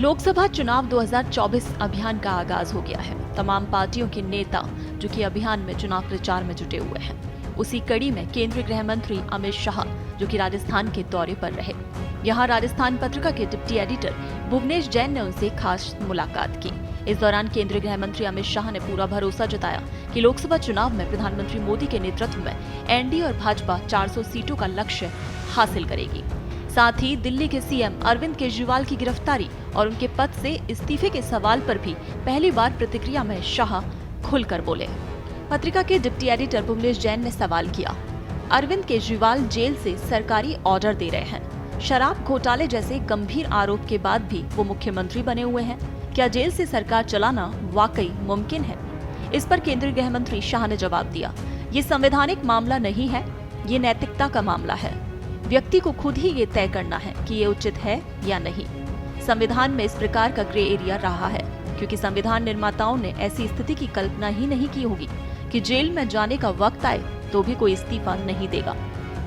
लोकसभा चुनाव 2024 अभियान का आगाज हो गया है। तमाम पार्टियों के नेता जो कि अभियान में चुनाव प्रचार में जुटे हुए हैं। उसी कड़ी में केंद्रीय गृह मंत्री अमित शाह जो कि राजस्थान के दौरे पर रहे। यहाँ राजस्थान पत्रिका के डिप्टी एडिटर भुवनेश जैन ने उनसे खास मुलाकात की। इस दौरान केंद्रीय गृह मंत्री अमित शाह ने पूरा भरोसा जताया कि लोकसभा चुनाव में प्रधानमंत्री मोदी के नेतृत्व में एनडीए और भाजपा 400 सीटों का लक्ष्य हासिल करेगी। साथ ही दिल्ली के सीएम अरविंद केजरीवाल की गिरफ्तारी और उनके पद से इस्तीफे के सवाल पर भी पहली बार प्रतिक्रिया में शाह खुलकर बोले। पत्रिका के डिप्टी एडिटर भुवनेश जैन ने सवाल किया, अरविंद केजरीवाल जेल से सरकारी ऑर्डर दे रहे हैं। शराब घोटाले जैसे गंभीर आरोप के बाद भी वो मुख्यमंत्री बने हुए हैं। क्या जेल से सरकार चलाना वाकई मुमकिन है? इस पर केंद्रीय गृह मंत्री शाह ने जवाब दिया, ये संवैधानिक मामला नहीं है, ये नैतिकता का मामला है। व्यक्ति को खुद ही ये तय करना है कि ये उचित है या नहीं। संविधान में इस प्रकार का ग्रे एरिया रहा है क्योंकि संविधान निर्माताओं ने ऐसी स्थिति की कल्पना ही नहीं की होगी कि जेल में जाने का वक्त आए तो भी कोई इस्तीफा नहीं देगा।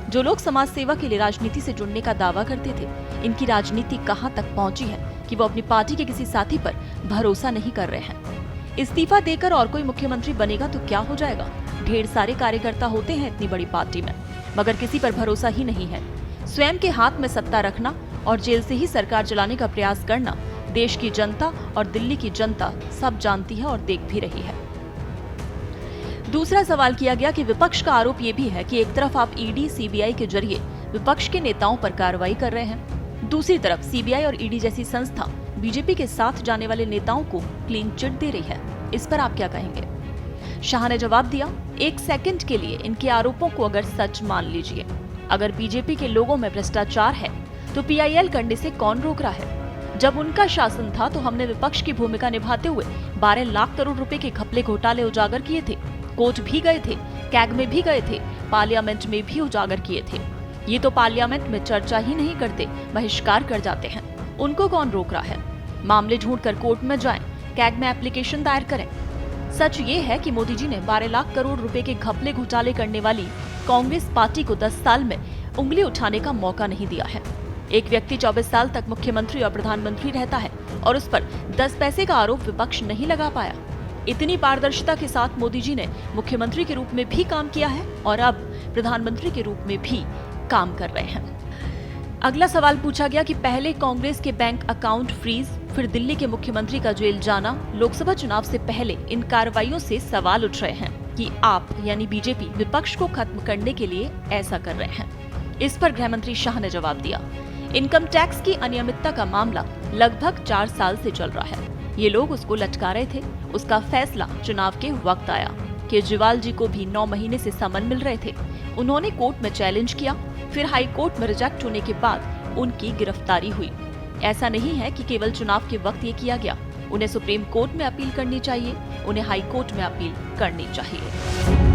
जो लोग समाज सेवा के लिए राजनीति से जुड़ने का दावा करते थे, इनकी राजनीति कहां तक पहुंची है कि वो अपनी पार्टी के किसी साथी पर भरोसा नहीं कर रहे हैं। इस्तीफा देकर और कोई मुख्यमंत्री बनेगा तो क्या हो जाएगा? ढेर सारे कार्यकर्ता होते हैं इतनी बड़ी पार्टी में, मगर किसी पर भरोसा ही नहीं है। स्वयं के हाथ में सत्ता रखना और जेल से ही सरकार चलाने का प्रयास करना देश की जनता और दिल्ली की जनता सब जानती है और देख भी रही है। दूसरा सवाल किया गया कि विपक्ष का आरोप ये भी है कि एक तरफ आप ईडी सीबीआई के जरिए विपक्ष के नेताओं पर कार्रवाई कर रहे हैं, दूसरी तरफ सीबीआई और ईडी जैसी संस्था बीजेपी के साथ जाने वाले नेताओं को क्लीन चिट दे रही है। इस पर आप क्या कहेंगे? शाह ने जवाब दिया, एक सेकंड के लिए इनके आरोपों को अगर सच मान लीजिए। अगर बीजेपी के लोगों में भ्रष्टाचार है तो पीआईएल करने से कौन रोक रहा है? जब उनका शासन था तो हमने विपक्ष की भूमिका निभाते हुए 12 लाख करोड़ रुपए के घपले घोटाले उजागर किए थे। कोर्ट भी गए थे, कैग में भी गए थे, पार्लियामेंट में भी उजागर किए थे। ये तो पार्लियामेंट में चर्चा ही नहीं करते, बहिष्कार कर जाते हैं। उनको कौन रोक रहा है? मामले ढूंढकर कोर्ट में जाएं, कैग में एप्लीकेशन दायर करें। सच ये है कि मोदी जी ने 12 लाख करोड़ रुपए के घपले घोटाले करने वाली कांग्रेस पार्टी को 10 साल में उंगली उठाने का मौका नहीं दिया है। एक व्यक्ति 24 साल तक मुख्यमंत्री और प्रधानमंत्री रहता है और उस पर 10 पैसे का आरोप विपक्ष नहीं लगा पाया। इतनी पारदर्शिता के साथ मोदी जी ने मुख्यमंत्री के रूप में भी काम किया है और अब प्रधानमंत्री के रूप में भी काम कर रहे हैं। अगला सवाल पूछा गया कि पहले कांग्रेस के बैंक अकाउंट फ्रीज, फिर दिल्ली के मुख्यमंत्री का जेल जाना। लोकसभा चुनाव से पहले इन कार्रवाइयों से सवाल उठ रहे हैं कि आप यानी बीजेपी विपक्ष को खत्म करने के लिए ऐसा कर रहे हैं। इस पर गृह मंत्री शाह ने जवाब दिया, इनकम टैक्स की अनियमितता का मामला लगभग 4 साल से चल रहा है। ये लोग उसको लटका रहे थे, उसका फैसला चुनाव के वक्त आया। केजरीवाल जी को भी 9 महीने से समन मिल रहे थे। उन्होंने कोर्ट में चैलेंज किया, फिर हाई कोर्ट में रिजेक्ट होने के बाद उनकी गिरफ्तारी हुई। ऐसा नहीं है कि केवल चुनाव के वक्त ये किया गया। उन्हें सुप्रीम कोर्ट में अपील करनी चाहिए, उन्हें हाई कोर्ट में अपील करनी चाहिए।